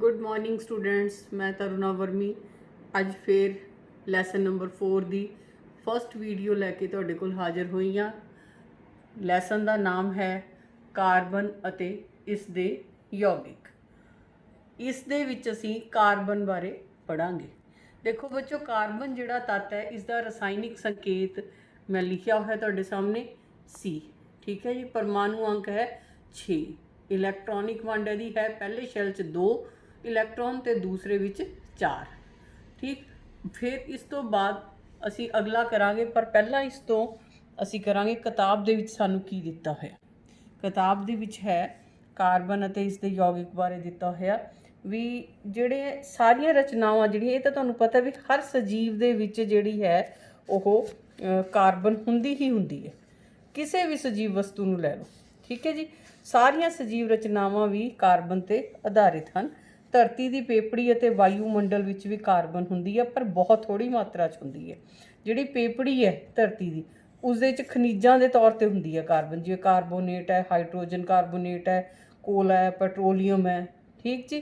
Good morning students, मैं Taruna vermi ਅੱਜ ਫਿਰ ਲੈਸਨ ਨੰਬਰ 4 ਦੀ ਫਸਟ ਵੀਡੀਓ ਲੈ ਕੇ ਤੁਹਾਡੇ ਕੋਲ ਹਾਜ਼ਰ ਹੋਈ ਹਾਂ। ਲੈਸਨ ਦਾ ਨਾਮ ਹੈ ਕਾਰਬਨ ਅਤੇ ਇਸ ਦੇ ਯੌਗਿਕ। ਇਸ ਦੇ ਵਿੱਚ ਅਸੀਂ ਕਾਰਬਨ ਬਾਰੇ ਪੜਾਂਗੇ। ਦੇਖੋ ਬੱਚੋ, ਕਾਰਬਨ ਜਿਹੜਾ ਤੱਤ ਹੈ ਇਸ ਦਾ ਰਸਾਇਣਿਕ ਸੰਕੇਤ ਮੈਂ ਲਿਖਿਆ ਹੋਇਆ ਤੁਹਾਡੇ ਸਾਹਮਣੇ C। ਠੀਕ ਹੈ ਜੀ। ਪਰਮਾਣੂ ਅੰਕ ਹੈ 6। ਇਲੈਕਟ੍ਰੋਨਿਕ ਵੰਡ ਇਹਦੀ ਹੈ ਪਹਿਲੇ ਸ਼ੈਲ 'ਚ 2 ਇਲੈਕਟ੍ਰੋਨ ਤੇ ਦੂਸਰੇ ਵਿੱਚ 4। ठीक, फिर इस तो बाद असी अगला करांगे, पर पहला इस तो असी करांगे किताब दे विच सानू की दिता होया। किताब दे विच है कार्बन अते इस दे यौगिक बारे दिता होया भी जिहड़े सारियां रचनावां जिहड़ियां ये तां तुहानूं पता भी हर सजीव दे विच जिहड़ी है ओह कार्बन हुंदी ही हुंदी है। किसी भी सजीव वस्तु नूं लै लो, ठीक है जी। सारियां सजीव रचनावां भी कार्बन ते आधारित हैं। धरती की पेपड़ी और वायुमंडल विच भी कार्बन हुंदी है, पर बहुत थोड़ी मात्रा च हुंदी है। जिहड़ी पेपड़ी है धरती की उस खनिजां के तौर पर हुंदी है कार्बन, जिवें कार्बोनेट है, हाइड्रोजन कार्बोनेट है, कोला है, पेट्रोलीयम है। ठीक जी।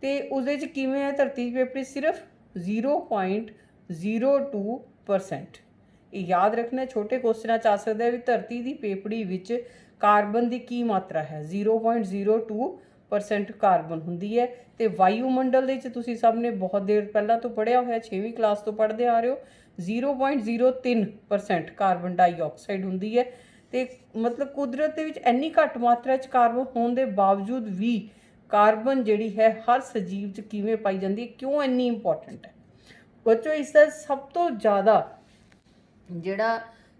तो उस किवें है धरती की पेपड़ी सिर्फ 0.02%। ये याद रखना, छोटे क्वेश्चन आ सकता है भी धरती की पेपड़ी विच कार्बन की की मात्रा है। 0.02% कार्बन हुंदी है। तो वायुमंडल दे तुसीं सब ने बहुत देर पहला तो पढ़िया होया, 6वीं क्लास तो पढ़ते आ रहे हो। 0.03% कार्बन डाईऑक्साइड हुंदी है। तो मतलब कुदरत दे विच इन्नी घट मात्रा च कार्बन होने के बावजूद भी कार्बन जिहड़ी है हर सजीव च किवें पाई जाती है, क्यों इन्नी इंपॉर्टेंट है बच्चों? इसका सब तो ज़्यादा जिहड़ा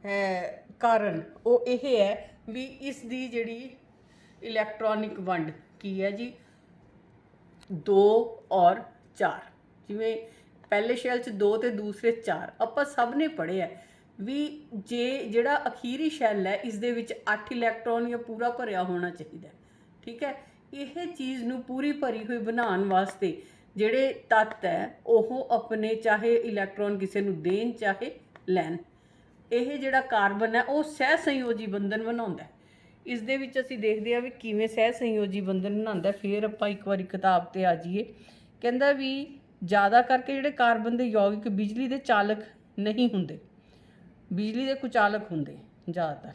है कारण वो यह है भी इसकी जिहड़ी इलैक्ट्रॉनिक वंड की है जी 2 और 4। जिवें पहले शैल च 2 तो दूसरे 4 आपां सब ने पढ़िया भी जे जिहड़ा अखीरी शैल है इस दे विच 8 इलैक्ट्रॉन या पूरा भरिया होना चाहिए। ठीक है। यह चीज़ नूं पूरी भरी हुई बनाने वास्ते जिहड़े तत्त है वो अपने चाहे इलैक्ट्रॉन किसी नूं देन चाहे लैन, यह जिहड़ा कार्बन है वो सह संयोजी बंधन बनाउंदा है। इस दे विच असीं देखदे आ भी किवें सह संयोजी बंधन बनाउंदा। फिर आपां एक बारी किताब ते आ जाइए। कहंदा भी ज़्यादा करके जिहड़े कार्बन दे यौगिक बिजली दे चालक नहीं हुंदे, बिजली दे कुचालक हुंदे ज़्यादातर।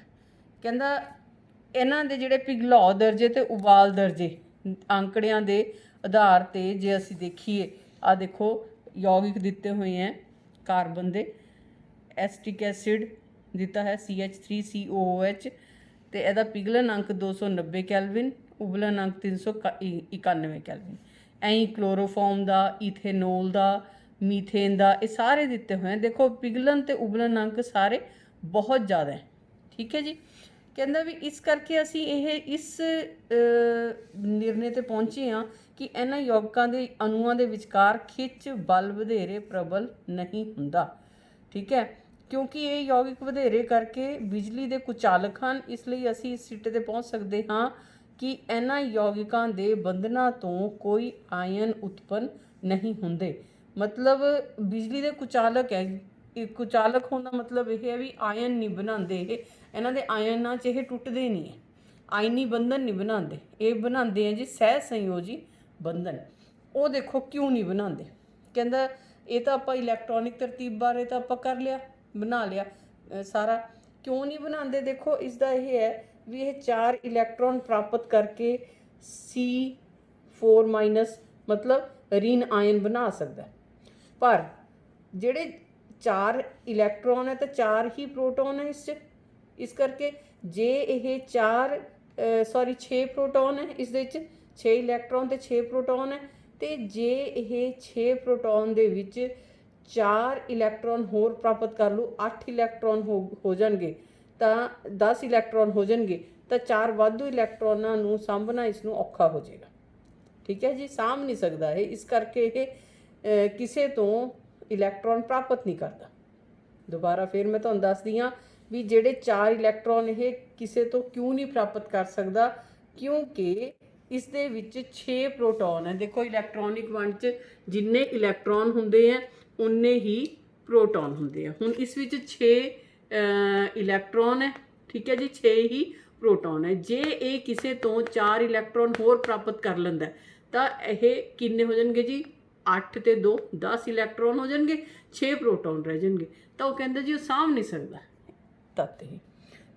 कहंदा इन्हां दे जिहड़े पिघलाओ दर्जे ते उबाल दर्जे आंकड़ियां दे आधार ते जे असीं देखीए, आ देखो यौगिक दिते हुए हैं कार्बन दे। एसिटिक एसिड दिता है CH3COOH, तो यदा पिघलन अंक 290 कैलविन, उबलन अंक 391 कैलविन। ऐं क्लोरोफॉर्म का, इथेनॉल का, मीथेन का, ये सारे दिते हुए हैं। देखो पिघलन तो उबलन अंक सारे बहुत ज़्यादा है। ठीक है जी। कहता भी इस करके असी इस निर्णय ते पहुँचे हाँ कि इन्हां यौगिकां दे अणुआं दे विचकार खिच बल वधेरे प्रबल नहीं हुंदा। ठीक है। क्योंकि ये यौगिक वधेरे करके बिजली के कुचालक हैं, इसलिए असी इस सिट्टे ते पहुँच सकते हाँ कि इन्हां यौगिकां दे बंधनां तो कोई आयन उत्पन्न नहीं हुंदे। मतलब बिजली के कुचालक है। कुचालक होने का मतलब यह है भी आयन नहीं बनाते, इन्हां दे आयनां च ये टुटदे नहीं है, आयनी बंधन नहीं बनाते। ये बनाते हैं जी सह संयोजी बंधन। वो देखो क्यों नहीं बनाते। कहता ये तो आप इलैक्ट्रॉनिक तरतीब बारे तो आप कर लिया, बना लिया सारा। क्यों नहीं बनाते? देखो इसका यह है भी यह 4 इलैक्ट्रॉन प्राप्त करके C4- मतलब ऋण आयन बना सकता है। पर जिहड़े 4 इलैक्ट्रॉन है तो 4 ही प्रोटॉन है इस करके जे यह 6 प्रोटॉन है, इस 6 इलैक्ट्रॉन तो 6 प्रोटॉन है। तो जे यह 6 प्रोटॉन दे विच 4 इलैक्ट्रॉन होर प्राप्त कर लो, 8 इलैक्ट्रॉन हो जाएंगे, तो 10 इलैक्ट्रॉन हो जाएंगे, तो 4 वाधू इलैक्ट्रॉनां नूं सामभना इसनूं औखा हो जाएगा। ठीक है जी। सामभ नहीं सकता है, इस करके ये किसी तो इलैक्ट्रॉन प्राप्त नहीं करता। दोबारा फिर मैं तुहानूं दसदी हाँ भी जिहड़े 4 इलैक्ट्रॉन ये किसी तो क्यों नहीं प्राप्त कर सकता, क्योंकि इस दे विच 6 प्रोटॉन है। देखो इलैक्ट्रॉनिक वंड च जिन्ने इलैक्ट्रॉन हुंदे हैं उन्ने ही प्रोटॉन हुंदे हैं। हुण इस विच 6 इलैक्ट्रॉन है। ठीक है जी। 6 ही प्रोटॉन है। जे ये किसी तो 4 इलैक्ट्रॉन होर प्राप्त कर लैंदा ਤਾਂ ਇਹ ਕਿੰਨੇ ਹੋ ਜਾਣਗੇ ਜੀ 8 ਤੇ 2 10 ਇਲੈਕਟ੍ਰੋਨ ਹੋ ਜਾਣਗੇ, 6 ਪ੍ਰੋਟੋਨ ਰਹਿ ਜਾਣਗੇ। ਤਾਂ ਉਹ ਕਹਿੰਦਾ ਜੀ ਉਹ ਸਾਂਭ ਨਹੀਂ ਸਕਦਾ ਤੱਤ ਇਹ।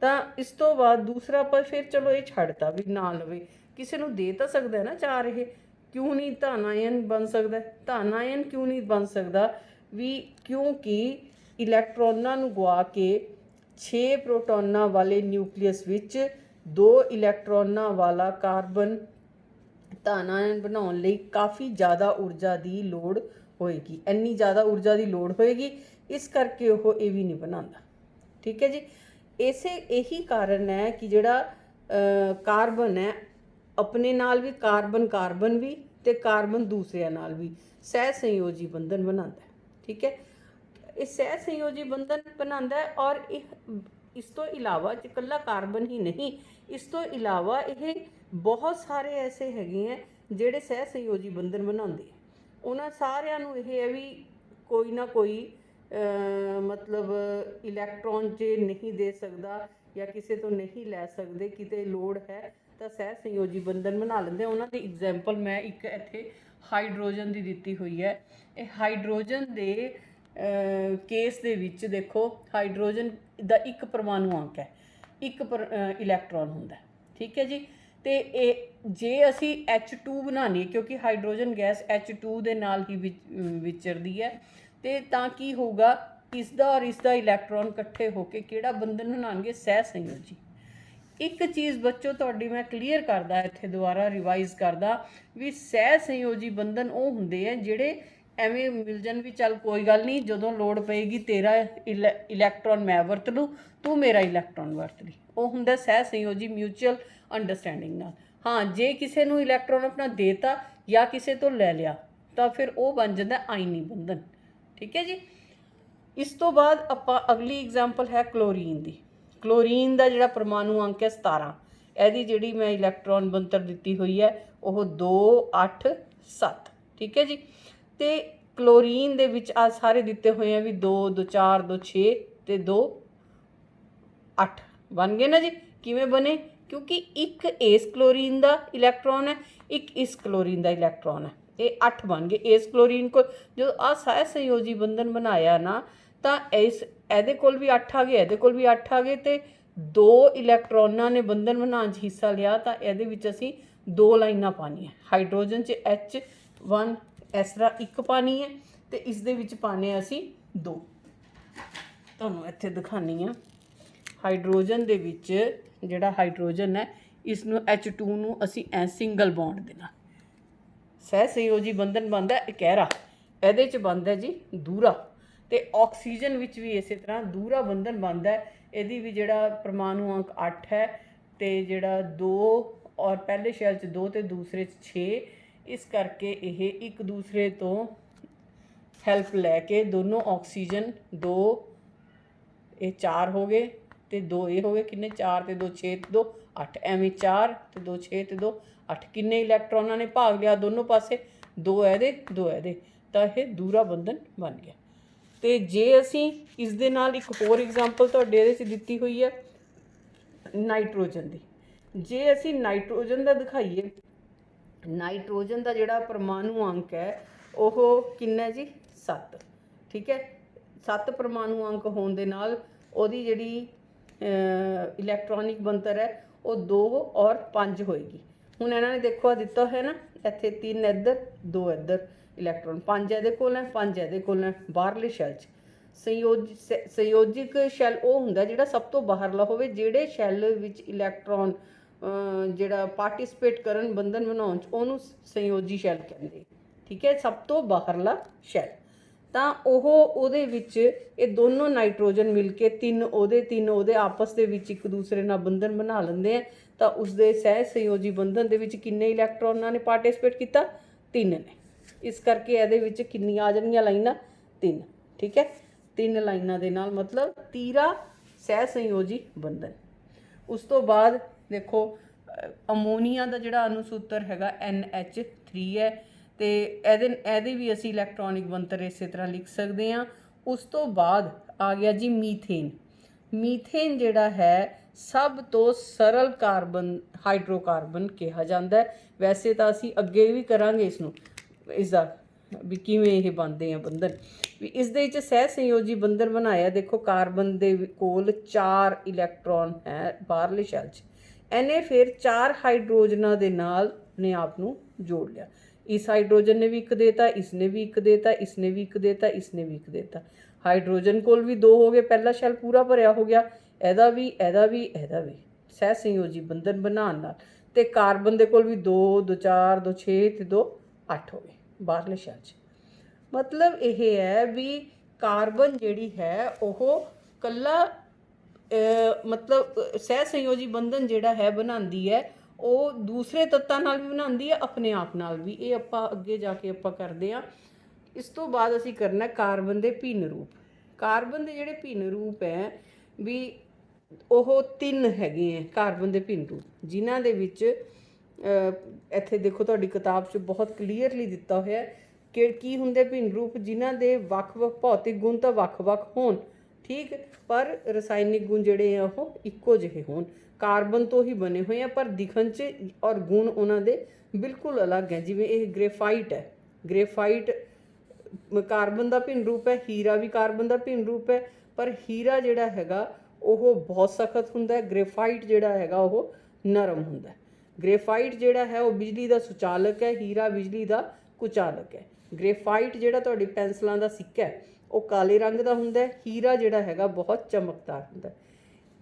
ਤਾਂ ਇਸ ਤੋਂ ਬਾਅਦ ਦੂਸਰਾ ਆਪਾਂ ਫਿਰ ਚਲੋ ਇਹ ਛੱਡਤਾ ਵੀ ਨਾ ਲਵੇ, ਕਿਸੇ ਨੂੰ ਦੇ ਤਾਂ ਸਕਦਾ ਨਾ ਚਾਰ, ਇਹ ਕਿਉਂ ਨਹੀਂ ਧਨ ਆਇਨ ਬਣ ਸਕਦਾ? ਧਨ ਆਇਨ ਕਿਉਂ ਨਹੀਂ ਬਣ ਸਕਦਾ ਵੀ? ਕਿਉਂਕਿ ਇਲੈਕਟ੍ਰੋਨਾਂ ਨੂੰ ਗਵਾ ਕੇ 6 ਪ੍ਰੋਟੋਨਾਂ ਵਾਲੇ ਨਿਊਕਲੀਅਸ ਵਿੱਚ 2 ਇਲੈਕਟ੍ਰੋਨਾਂ ਵਾਲਾ ਕਾਰਬਨ ਧਨ ਆਇਨ ਬਣਾਉਣ ਲਈ ਕਾਫੀ ਜ਼ਿਆਦਾ ਊਰਜਾ ਦੀ ਲੋੜ ਹੋਏਗੀ, ਇੰਨੀ ਜ਼ਿਆਦਾ ਊਰਜਾ ਦੀ ਲੋੜ ਹੋਏਗੀ, ਇਸ ਕਰਕੇ ਉਹ ਇਹ ਵੀ ਨਹੀਂ ਬਣਾਉਂਦਾ। ਠੀਕ ਹੈ ਜੀ। ਇਹੀ ਕਾਰਨ ਹੈ ਕਿ ਜਿਹੜਾ ਕਾਰਬਨ ਹੈ ਆਪਣੇ ਨਾਲ ਵੀ ਕਾਰਬਨ ਵੀ ਤੇ ਕਾਰਬਨ ਦੂਸਰਿਆਂ ਨਾਲ ਵੀ ਸਹਿ ਸੰਯੋਜੀ ਬੰਧਨ ਬਣਾਉਂਦਾ ਹੈ। ਠੀਕ ਹੈ, ਇਹ ਸਹਿ ਸੰਯੋਜੀ ਬੰਧਨ ਬਣਾਉਂਦਾ ਹੈ। ਔਰ ਇਸ ਤੋਂ ਇਲਾਵਾ ਇਕੱਲਾ ਕਾਰਬਨ ਹੀ ਨਹੀਂ, ਇਸ ਤੋਂ ਇਲਾਵਾ ਇਹ ਬਹੁਤ ਸਾਰੇ ਐਸੇ ਹੈਗੇ ਹੈ ਜਿਹੜੇ ਸਹਿ ਸੰਯੋਜੀ ਬੰਧਨ ਬਣਾਉਂਦੇ। ਉਹਨਾਂ ਸਾਰਿਆਂ ਨੂੰ ਇਹ ਹੈ ਵੀ ਕੋਈ ਨਾ ਕੋਈ ਮਤਲਬ ਇਲੈਕਟ੍ਰੋਨ ਜੇ ਨਹੀਂ ਦੇ ਸਕਦਾ ਜਾਂ ਕਿਸੇ ਤੋਂ ਨਹੀਂ ਲੈ ਸਕਦੇ, ਕਿਤੇ ਲੋੜ ਹੈ ਤਾਂ ਸਹਿ ਸੰਯੋਜੀ ਬੰਧਨ ਬਣਾ ਲੈਂਦੇ। ਉਹਨਾਂ ਦੀ ਐਗਜ਼ਾਮਪਲ ਮੈਂ ਇੱਕ ਇੱਥੇ ਹਾਈਡਰੋਜਨ ਦੀ ਦਿੱਤੀ ਹੋਈ ਹੈ। ਇਹ ਹਾਈਡਰੋਜਨ ਦੇ ਕੇਸ ਦੇ ਵਿੱਚ ਦੇਖੋ, ਹਾਈਡਰੋਜਨ ਦਾ ਇੱਕ ਪਰਮਾਣੂ ਅੰਕ ਹੈ, ਇੱਕ ਇਲੈਕਟ੍ਰੋਨ ਹੁੰਦਾ। ਠੀਕ ਹੈ ਜੀ। ਤੇ ਇਹ ਜੇ ਅਸੀਂ H2 ਬਣਾਉਣੀ, ਕਿਉਂਕਿ ਹਾਈਡਰੋਜਨ ਗੈਸ H2 ਦੇ ਨਾਲ ਹੀ ਵਿਚਰਦੀ ਹੈ, ਤੇ ਤਾਂ ਕੀ ਹੋਊਗਾ, ਇਸ ਦਾ ਔਰ ਇਸ ਦਾ ਇਲੈਕਟ੍ਰੋਨ ਇਕੱਠੇ ਹੋ ਕੇ ਕਿਹੜਾ ਬੰਧਨ ਬਣਾਉਣਗੇ? ਸਹਿ ਸੰਯੋਜੀ। ਇੱਕ ਚੀਜ਼ ਬੱਚੋ ਤੁਹਾਡੀ ਮੈਂ ਕਲੀਅਰ ਕਰਦਾ ਇੱਥੇ, ਦੁਬਾਰਾ ਰਿਵਾਈਜ਼ ਕਰਦਾ ਵੀ ਸਹਿ ਸੰਯੋਜੀ ਬੰਧਨ ਉਹ ਹੁੰਦੇ ਆ ਜਿਹੜੇ ਐਵੇਂ ਮਿਲ ਜਾਣ ਵੀ ਚੱਲ ਕੋਈ ਗੱਲ ਨਹੀਂ, ਜਦੋਂ ਲੋੜ ਪਏਗੀ ਤੇਰਾ ਇਲੈਕਟ੍ਰੋਨ ਮੈਂ ਵਰਤ ਲੂੰ, ਤੂੰ ਮੇਰਾ ਇਲੈਕਟ੍ਰੋਨ ਵਰਤ ਲਈ। ਉਹ ਹੁੰਦਾ ਸਹਿ ਸੰਯੋਜੀ, ਮਿਊਚੁਅਲ ਅੰਡਰਸਟੈਂਡਿੰਗ ਨਾਲ। ਹਾਂ, ਜੇ ਕਿਸੇ ਨੂੰ ਇਲੈਕਟ੍ਰੋਨ ਆਪਣਾ ਦੇਤਾ ਜਾਂ ਕਿਸੇ ਤੋਂ ਲੈ ਲਿਆ ਤਾਂ ਫਿਰ ਉਹ ਬਣ ਜਾਂਦਾ ਆਇਨੀ ਬੰਧਨ। ਠੀਕ ਹੈ ਜੀ। ਇਸ ਤੋਂ ਬਾਅਦ ਆਪਾਂ ਅਗਲੀ ਐਗਜ਼ਾਮਪਲ ਹੈ ਕਲੋਰੀਨ ਦੀ। ਕਲੋਰੀਨ ਦਾ ਜਿਹੜਾ ਪਰਮਾਣੂ ਅੰਕ ਹੈ 17, ਇਹਦੀ ਜਿਹੜੀ ਮੈਂ ਇਲੈਕਟ੍ਰੋਨ ਬਣਤਰ ਦਿੱਤੀ ਹੋਈ ਹੈ ਉਹ 2 8 7। ਠੀਕ ਹੈ ਜੀ। ਤੇ ਕਲੋਰੀਨ ਦੇ ਵਿੱਚ ਆ ਸਾਰੇ ਦਿੱਤੇ ਹੋਏ ਆ ਵੀ 2 2 4 2 6 ਤੇ 2 8 ਬਣ ਗਏ ਨਾ ਜੀ। ਕਿਵੇਂ ਬਣੇ? ਕਿਉਂਕਿ ਇੱਕ ਇਸ ਕਲੋਰੀਨ ਦਾ ਇਲੈਕਟ੍ਰੋਨ ਹੈ, ਇੱਕ ਇਸ ਕਲੋਰੀਨ ਦਾ ਇਲੈਕਟ੍ਰੋਨ ਹੈ, ਇਹ 8 ਬਣ ਗਏ। ਇਸ ਕਲੋਰੀਨ ਕੋਲ ਜਦੋਂ ਆਹ ਸਹਿ ਸੰਯੋਜੀ ਬੰਧਨ ਬਣਾਇਆ ਨਾ, ਤਾਂ ਇਹਦੇ ਕੋਲ ਵੀ 8 ਆ ਗਏ, ਇਹਦੇ ਕੋਲ ਵੀ 8 ਆ ਗਏ, ਤੇ 2 ਇਲੈਕਟ੍ਰੋਨਾਂ ਨੇ ਬੰਧਨ ਬਣਾਉਣ 'ਚ ਹਿੱਸਾ ਲਿਆ। ਤਾਂ ਇਹਦੇ ਵਿੱਚ ਅਸੀਂ 2 ਲਾਈਨਾਂ ਪਾਉਣੀਆਂ। ਹਾਈਡਰੋਜਨ 'ਚ H1 ਇਸ ਤਰ੍ਹਾਂ 1 ਪਾਣੀ ਹੈ, ਤੇ ਇਸ ਦੇ ਵਿੱਚ ਪਾਣੇ ਅਸੀਂ 2। ਤੁਹਾਨੂੰ ਇੱਥੇ ਦਿਖਾਉਂਦੀ ਹਾਂ। ਹਾਈਡਰੋਜਨ ਦੇ ਵਿੱਚ ਜਿਹੜਾ ਹਾਈਡਰੋਜਨ ਹੈ, ਇਸ ਨੂੰ H2 ਨੂੰ ਅਸੀਂ ਸਿੰਗਲ ਬੌਂਡ ਦੇਣਾ। ਸਹਿ ਸੰਯੋਜੀ ਬੰਧਨ ਬਣਦਾ ਇਕਹਿਰਾ, ਇਹਦੇ 'ਚ ਬਣਦਾ ਜੀ ਦੂਹਰਾ। ਤੇ ਆਕਸੀਜਨ ਵਿੱਚ ਵੀ ਇਸੇ ਤਰ੍ਹਾਂ ਦੂਹਰਾ ਬੰਧਨ ਬਣਦਾ। ਇਹਦੀ ਵੀ ਜਿਹੜਾ ਪਰਮਾਣੂ ਅੰਕ 8 ਹੈ, ਤੇ ਜਿਹੜਾ 2 ਔਰ ਪਹਿਲੇ ਸ਼ੈਲ 'ਚ 2 ਤੇ ਦੂਸਰੇ 'ਚ 6। ਇਸ ਕਰਕੇ ਇਹ ਇੱਕ ਦੂਸਰੇ ਤੋਂ ਹੈਲਪ ਲੈ ਕੇ ਦੋਨੋਂ ਆਕਸੀਜਨ 2 ਇਹ 4 ਹੋ ਗਏ, ਤੇ 2 ਇਹ ਹੋ ਗਏ। ਕਿੰਨੇ? 4 ਤੇ 2 6 ਤੇ 2 8। ਐਵੇਂ 4 ਤੇ 2 6 ਤੇ 2 8। ਕਿੰਨੇ ਇਲੈਕਟ੍ਰੋਨਾਂ ਨੇ ਭਾਗ ਲਿਆ ਦੋਨੋਂ ਪਾਸੇ? 2 ਇਹਦੇ 2 ਇਹਦੇ। ਤਾਂ ਇਹ ਦੂਹਰਾ ਬੰਧਨ ਬਣ ਗਿਆ। ਤੇ ਜੇ ਅਸੀਂ ਇਸ ਦੇ ਨਾਲ ਇੱਕ ਹੋਰ ਐਗਜ਼ਾਮਪਲ ਤੁਹਾਡੇ ਇਹਦੇ 'ਚ ਦਿੱਤੀ ਹੋਈ ਹੈ ਨਾਈਟ੍ਰੋਜਨ ਦੀ। ਜੇ ਅਸੀਂ ਨਾਈਟ੍ਰੋਜਨ ਦਾ ਦਿਖਾਈਏ, ਨਾਈਟ੍ਰੋਜਨ ਦਾ ਜਿਹੜਾ ਪਰਮਾਣੂ ਅੰਕ ਹੈ ਉਹ ਕਿੰਨਾ ਜੀ? 7। ਠੀਕ ਹੈ। 7 ਪਰਮਾਣੂ ਅੰਕ ਹੋਣ ਦੇ ਨਾਲ ਉਹਦੀ ਜਿਹੜੀ ਇਲੈਕਟ੍ਰੋਨਿਕ ਬਣਤਰ ਹੈ ਉਹ 2 ਔਰ 5 ਹੋਏਗੀ। ਹੁਣ ਇਹਨਾਂ ਨੇ ਦੇਖੋ ਦਿੱਤਾ ਹੈ ਨਾ, ਇੱਥੇ 3 ਇੱਧਰ 2 ਇੱਧਰ ਇਲੈਕਟ੍ਰੋਨ, 5 ਇਹਦੇ ਕੋਲ ਹੈ, 5 ਇਹਦੇ ਕੋਲ ਹੈ ਬਾਹਰਲੇ ਸ਼ੈਲ 'ਚ। ਸੰਯੋਜਿਕ ਸ਼ੈਲ ਉਹ ਹੁੰਦਾ ਜਿਹੜਾ ਸਭ ਤੋਂ ਬਾਹਰਲਾ ਹੋਵੇ, ਜਿਹੜੇ ਸ਼ੈਲ ਵਿੱਚ ਇਲੈਕਟ੍ਰੋਨ ਜਿਹੜਾ ਪਾਰਟਿਸਿਪੇਟ ਕਰਨ ਬੰਧਨ ਬਣਾਉਣ 'ਚ, ਉਹਨੂੰ ਸੰਯੋਜੀ ਸ਼ੈਲ ਕਹਿੰਦੇ। ਠੀਕ ਹੈ, ਸਭ ਤੋਂ ਬਾਹਰਲਾ ਸ਼ੈਲ। ਤਾਂ ਉਹਦੇ ਵਿੱਚ ਇਹ ਦੋਨੋਂ ਨਾਈਟ੍ਰੋਜਨ ਮਿਲ ਕੇ 3 ਉਹਦੇ ਆਪਸ ਦੇ ਵਿੱਚ ਇੱਕ ਦੂਸਰੇ ਨਾਲ ਬੰਧਨ ਬਣਾ ਲੈਂਦੇ ਆ। ਤਾਂ ਉਸਦੇ ਸਹਿ ਸੰਯੋਜੀ ਬੰਧਨ ਦੇ ਵਿੱਚ ਕਿੰਨੇ ਇਲੈਕਟ੍ਰੋਨਾਂ ਨੇ ਪਾਰਟਿਸਿਪੇਟ ਕੀਤਾ? 3 ਨੇ। ਇਸ ਕਰਕੇ ਇਹਦੇ ਵਿੱਚ ਕਿੰਨੀਆਂ ਆ ਜਾਣਗੀਆਂ ਲਾਈਨਾਂ? 3। ਠੀਕ ਹੈ, 3 ਲਾਈਨਾਂ ਦੇ ਨਾਲ ਮਤਲਬ ਤੀਰਾ ਸਹਿ ਸੰਯੋਜੀ ਬੰਧਨ। ਉਸ ਤੋਂ ਬਾਅਦ ਦੇਖੋ ਅਮੋਨੀਆ ਦਾ ਜਿਹੜਾ ਅਣੂਸੂਤਰ ਹੈਗਾ NH3 ਹੈ, ਤੇ ਇਹਦੇ ਵੀ ਅਸੀਂ ਇਲੈਕਟ੍ਰੋਨਿਕ ਬਣਤਰ ਇਸੇ ਤਰ੍ਹਾਂ ਲਿਖ ਸਕਦੇ ਹਾਂ। ਉਸ ਤੋਂ ਬਾਅਦ ਆ ਗਿਆ ਜੀ ਮੀਥੇਨ। ਮੀਥੇਨ ਜਿਹੜਾ ਹੈ ਸਭ ਤੋਂ ਸਰਲ ਕਾਰਬਨ ਹਾਈਡਰੋਕਾਰਬਨ ਕਿਹਾ ਜਾਂਦਾ ਹੈ। ਵੈਸੇ ਤਾਂ ਅਸੀਂ ਅੱਗੇ ਵੀ ਕਰਾਂਗੇ ਇਸ ਨੂੰ, ਇਸ ਦਾ ਵੀ ਕਿਵੇਂ ਇਹ ਬਣਦੇ ਆ ਬੰਧਨ ਵੀ। ਇਸ ਦੇ ਵਿੱਚ ਸਹਿ ਸੰਯੋਜੀ ਬੰਧਨ ਬਣਾਇਆ। ਦੇਖੋ ਕਾਰਬਨ ਦੇ ਕੋਲ 4 ਇਲੈਕਟ੍ਰੋਨ ਹੈ ਬਾਹਰਲੇ ਸ਼ੈਲ 'ਚ, ਇਹਨੇ ਫਿਰ 4 ਹਾਈਡਰੋਜਨਾਂ ਦੇ ਨਾਲ ਆਪਣੇ ਆਪ ਨੂੰ ਜੋੜ ਲਿਆ। ਇਸ ਹਾਈਡਰੋਜਨ ਨੇ ਵੀ ਇੱਕ ਦੇਤਾ, ਇਸਨੇ ਵੀ ਇੱਕ ਦੇਤਾ, ਇਸਨੇ ਵੀ ਇੱਕ ਦੇਤਾ, ਇਸਨੇ ਵੀ ਇੱਕ ਦੇਤਾ। ਹਾਈਡਰੋਜਨ ਕੋਲ ਵੀ 2 ਹੋ ਗਏ, ਪਹਿਲਾ ਸ਼ੈਲ ਪੂਰਾ ਭਰਿਆ ਹੋ ਗਿਆ। ਇਹਦਾ ਵੀ, ਇਹਦਾ ਵੀ, ਇਹਦਾ ਵੀ ਸਹਿ ਸੰਯੋਜੀ ਬੰਧਨ ਬਣਾਉਣ ਨਾਲ। ਤੇ ਕਾਰਬਨ ਦੇ ਕੋਲ ਵੀ 2, 2 4, 2 6 ਤੇ 2 8 ਹੋ ਗਏ ਬਾਹਰਲੇ ਸ਼ੈਲ 'ਚ। ਮਤਲਬ ਇਹ ਹੈ ਵੀ ਕਾਰਬਨ ਜਿਹੜੀ ਹੈ ਉਹ ਕੱਲਾ ਮਤਲਬ ਸਹਿ ਸੰਯੋਜੀ ਬੰਧਨ ਜਿਹੜਾ ਹੈ ਬਣਾਉਂਦੀ ਹੈ, ਉਹ ਦੂਸਰੇ ਤੱਤਾਂ ਨਾਲ ਵੀ ਬਣਾਉਂਦੀ ਹੈ, ਆਪਣੇ ਆਪ ਨਾਲ ਵੀ। ਇਹ ਆਪਾਂ ਅੱਗੇ ਜਾ ਕੇ ਆਪਾਂ ਕਰਦੇ ਹਾਂ। ਇਸ ਤੋਂ ਬਾਅਦ ਅਸੀਂ ਕਰਨਾ ਕਾਰਬਨ ਦੇ ਭਿੰਨ ਰੂਪ। ਕਾਰਬਨ ਦੇ ਜਿਹੜੇ ਭਿੰਨ ਰੂਪ ਹੈ ਵੀ ਉਹ 3 ਹੈਗੇ ਹੈ ਕਾਰਬਨ ਦੇ ਭਿੰਨ ਰੂਪ, ਜਿਨ੍ਹਾਂ ਦੇ ਵਿੱਚ ਇੱਥੇ ਦੇਖੋ ਤੁਹਾਡੀ ਕਿਤਾਬ 'ਚ ਬਹੁਤ ਕਲੀਅਰਲੀ ਦਿੱਤਾ ਹੋਇਆ ਕਿ ਕੀ ਹੁੰਦੇ ਭਿੰਨ ਰੂਪ, ਜਿਨ੍ਹਾਂ ਦੇ ਵੱਖ-ਵੱਖ ਭੌਤਿਕ ਗੁਣ ਤਾਂ ਵੱਖ-ਵੱਖ ਹੋਣ, ਠੀਕ, ਪਰ ਰਸਾਇਣਿਕ ਗੁਣ ਜਿਹੜੇ ਆ ਉਹ ਇੱਕੋ ਜਿਹੇ ਹੋਣ। ਕਾਰਬਨ ਤੋਂ ਹੀ ਬਣੇ ਹੋਏ ਆ ਪਰ ਦਿਖਣ 'ਚ ਔਰ ਗੁਣ ਉਹਨਾਂ ਦੇ ਬਿਲਕੁਲ ਅਲੱਗ ਹੈ। ਜਿਵੇਂ ਇਹ ਗ੍ਰੇਫਾਈਟ ਹੈ, ਗ੍ਰੇਫਾਈਟ ਕਾਰਬਨ ਦਾ ਭਿੰਨ ਰੂਪ ਹੈ, ਹੀਰਾ ਵੀ ਕਾਰਬਨ ਦਾ ਭਿੰਨ ਰੂਪ ਹੈ, ਪਰ ਹੀਰਾ ਜਿਹੜਾ ਹੈਗਾ ਉਹ ਬਹੁਤ ਸਖਤ ਹੁੰਦਾ ਹੈ, ਗ੍ਰੇਫਾਈਟ ਜਿਹੜਾ ਹੈਗਾ ਉਹ ਨਰਮ ਹੁੰਦਾ ਹੈ। ਗ੍ਰੇਫਾਈਟ ਜਿਹੜਾ ਹੈ ਉਹ ਬਿਜਲੀ ਦਾ ਸੁਚਾਲਕ ਹੈ, ਹੀਰਾ ਬਿਜਲੀ ਦਾ ਕੁਚਾਲਕ ਹੈ। ਗ੍ਰੇਫਾਈਟ ਜਿਹੜਾ ਤੁਹਾਡੀ ਪੈਨਸਲਾਂ ਦਾ ਸਿੱਕਾ ਹੈ ਉਹ ਕਾਲੇ ਰੰਗ ਦਾ ਹੁੰਦਾ ਹੈ, ਹੀਰਾ ਜਿਹੜਾ ਹੈਗਾ ਬਹੁਤ ਚਮਕਦਾਰ ਹੁੰਦਾ ਹੈ।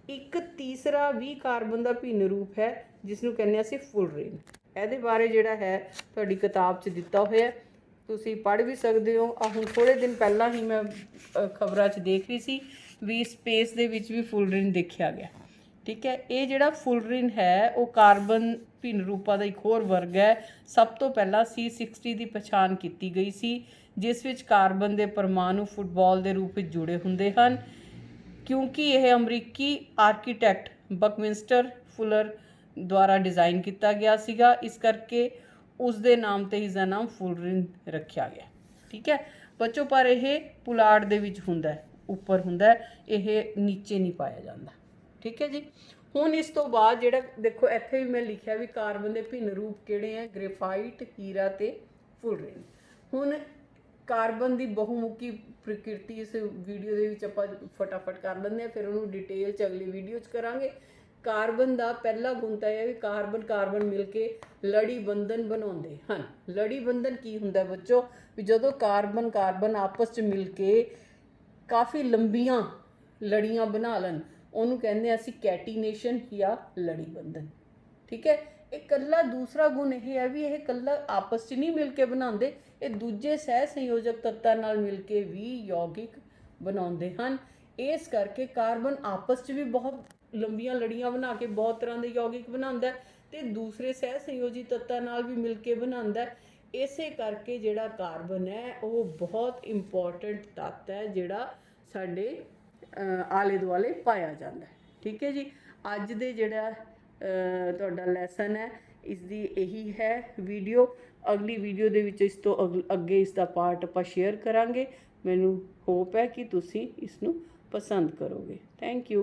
ਇੱਕ ਤੀਸਰਾ ਵੀ ਕਾਰਬਨ ਦਾ ਭਿੰਨ ਰੂਪ ਹੈ ਜਿਸ ਨੂੰ ਕਹਿੰਦੇ ਅਸੀਂ ਫੁਲਰੀਨ। ਇਹਦੇ ਬਾਰੇ ਜਿਹੜਾ ਹੈ ਤੁਹਾਡੀ ਕਿਤਾਬ 'ਚ ਦਿੱਤਾ ਹੋਇਆ, ਤੁਸੀਂ ਪੜ੍ਹ ਵੀ ਸਕਦੇ ਹੋ। ਹੁਣ ਥੋੜ੍ਹੇ ਦਿਨ ਪਹਿਲਾਂ ਹੀ ਮੈਂ ਖਬਰਾਂ 'ਚ ਦੇਖ ਰਹੀ ਸੀ ਵੀ ਸਪੇਸ ਦੇ ਵਿੱਚ ਵੀ ਫੁਲਰੀਨ ਦੇਖਿਆ ਗਿਆ, ਠੀਕ ਹੈ। ਇਹ ਜਿਹੜਾ ਫੁਲਰੀਨ ਹੈ ਉਹ ਕਾਰਬਨ ਭਿੰਨ ਰੂਪਾਂ ਦਾ ਇੱਕ ਹੋਰ ਵਰਗ ਹੈ। ਸਭ ਤੋਂ ਪਹਿਲਾਂ C60 ਦੀ ਪਛਾਣ ਕੀਤੀ ਗਈ ਸੀ, ਜਿਸ ਵਿੱਚ ਕਾਰਬਨ ਦੇ ਪਰਮਾਣੂ ਫੁੱਟਬਾਲ ਦੇ ਰੂਪ ਵਿੱਚ ਜੁੜੇ ਹੁੰਦੇ ਹਨ। ਕਿਉਂਕਿ ਇਹ ਅਮਰੀਕੀ ਆਰਕੀਟੈਕਟ ਬਕਮਿੰਸਟਰ ਫੁਲਰ ਦੁਆਰਾ ਡਿਜ਼ਾਈਨ ਕੀਤਾ ਗਿਆ ਸੀਗਾ, ਇਸ ਕਰਕੇ ਉਸ ਦੇ ਨਾਮ 'ਤੇ ਇਸ ਦਾ ਨਾਮ ਫੁਲਰੀਨ ਰੱਖਿਆ ਗਿਆ, ਠੀਕ ਹੈ ਬੱਚੋ। ਪਰ ਇਹ ਪੁਲਾੜ ਦੇ ਵਿੱਚ ਹੁੰਦਾ, ਉੱਪਰ ਹੁੰਦਾ, ਇਹ ਨੀਚੇ ਨਹੀਂ ਪਾਇਆ ਜਾਂਦਾ, ਠੀਕ ਹੈ ਜੀ। ਹੁਣ ਇਸ ਤੋਂ ਬਾਅਦ ਜਿਹੜਾ ਦੇਖੋ ਇੱਥੇ ਵੀ ਮੈਂ ਲਿਖਿਆ ਵੀ ਕਾਰਬਨ ਦੇ ਭਿੰਨ ਰੂਪ ਕਿਹੜੇ ਹੈ, ਗ੍ਰੇਫਾਈਟ, ਹੀਰਾ ਤੇ ਫੁਲਰੀਨ। ਹੁਣ ਕਾਰਬਨ ਦੀ ਬਹੁਮੁਖੀ ਪ੍ਰਕਿਰਤੀ ਇਸ ਵੀਡੀਓ ਦੇ ਵਿੱਚ ਆਪਾਂ ਫਟਾਫਟ ਕਰ ਲੈਂਦੇ ਹਾਂ, ਫਿਰ ਉਹਨੂੰ ਡਿਟੇਲ 'ਚ ਅਗਲੀ ਵੀਡੀਓ 'ਚ ਕਰਾਂਗੇ। ਕਾਰਬਨ ਦਾ ਪਹਿਲਾ ਗੁਣ ਤਾਂ ਇਹ ਹੈ ਵੀ ਕਾਰਬਨ ਕਾਰਬਨ ਮਿਲ ਕੇ ਲੜੀ ਬੰਧਨ ਬਣਾਉਂਦੇ ਹਨ। ਲੜੀ ਬੰਧਨ ਕੀ ਹੁੰਦਾ ਬੱਚੋ, ਵੀ ਜਦੋਂ ਕਾਰਬਨ ਕਾਰਬਨ ਆਪਸ 'ਚ ਮਿਲ ਕੇ ਕਾਫੀ ਲੰਬੀਆਂ ਲੜੀਆਂ ਬਣਾ ਲੈਣ, ਉਹਨੂੰ ਕਹਿੰਦੇ ਅਸੀਂ ਕੈਟੀਨੇਸ਼ਨ ਜਾਂ ਲੜੀ ਬੰਧਨ, ਠੀਕ ਹੈ। ਇਹ ਇਕੱਲਾ ਦੂਸਰਾ ਗੁਣ ਇਹ ਹੈ ਵੀ ਇਹ ਇਕੱਲਾ ਆਪਸ 'ਚ ਨਹੀਂ ਮਿਲ ਕੇ ਬਣਾਉਂਦੇ, ਇਹ ਦੂਜੇ ਸਹਿ ਸੰਯੋਜਕ ਤੱਤਾਂ ਨਾਲ ਮਿਲ ਕੇ ਵੀ ਯੌਗਿਕ ਬਣਾਉਂਦੇ ਹਨ। ਇਸ ਕਰਕੇ ਕਾਰਬਨ ਆਪਸ 'ਚ ਵੀ ਬਹੁਤ ਲੰਬੀਆਂ ਲੜੀਆਂ ਬਣਾ ਕੇ ਬਹੁਤ ਤਰ੍ਹਾਂ ਦੇ ਯੌਗਿਕ ਬਣਾਉਂਦਾ ਤੇ ਦੂਸਰੇ ਸਹਿ ਸੰਯੋਜੀ ਤੱਤਾਂ ਨਾਲ ਵੀ ਮਿਲ ਕੇ ਬਣਾਉਂਦਾ। ਇਸੇ ਕਰਕੇ ਜਿਹੜਾ ਕਾਰਬਨ ਹੈ ਉਹ ਬਹੁਤ ਇੰਪੋਰਟੈਂਟ ਤੱਤ ਹੈ ਜਿਹੜਾ ਸਾਡੇ ਆਲੇ ਦੁਆਲੇ ਪਾਇਆ ਜਾਂਦਾ, ਠੀਕ ਹੈ ਜੀ। ਅੱਜ ਦੇ ਜਿਹੜਾ ਤੁਹਾਡਾ ਲੈਸਨ ਹੈ ਇਸ ਦੀ ਇਹੀ ਹੈ ਵੀਡੀਓ। ਅਗਲੀ ਵੀਡੀਓ ਦੇ ਵਿੱਚ ਇਸ ਤੋਂ ਅੱਗੇ ਇਸ ਦਾ ਪਾਰਟ ਆਪਾਂ ਸ਼ੇਅਰ ਕਰਾਂਗੇ। ਮੈਨੂੰ ਹੋਪ ਹੈ ਕਿ ਤੁਸੀਂ ਇਸ ਨੂੰ ਪਸੰਦ ਕਰੋਗੇ। Thank you.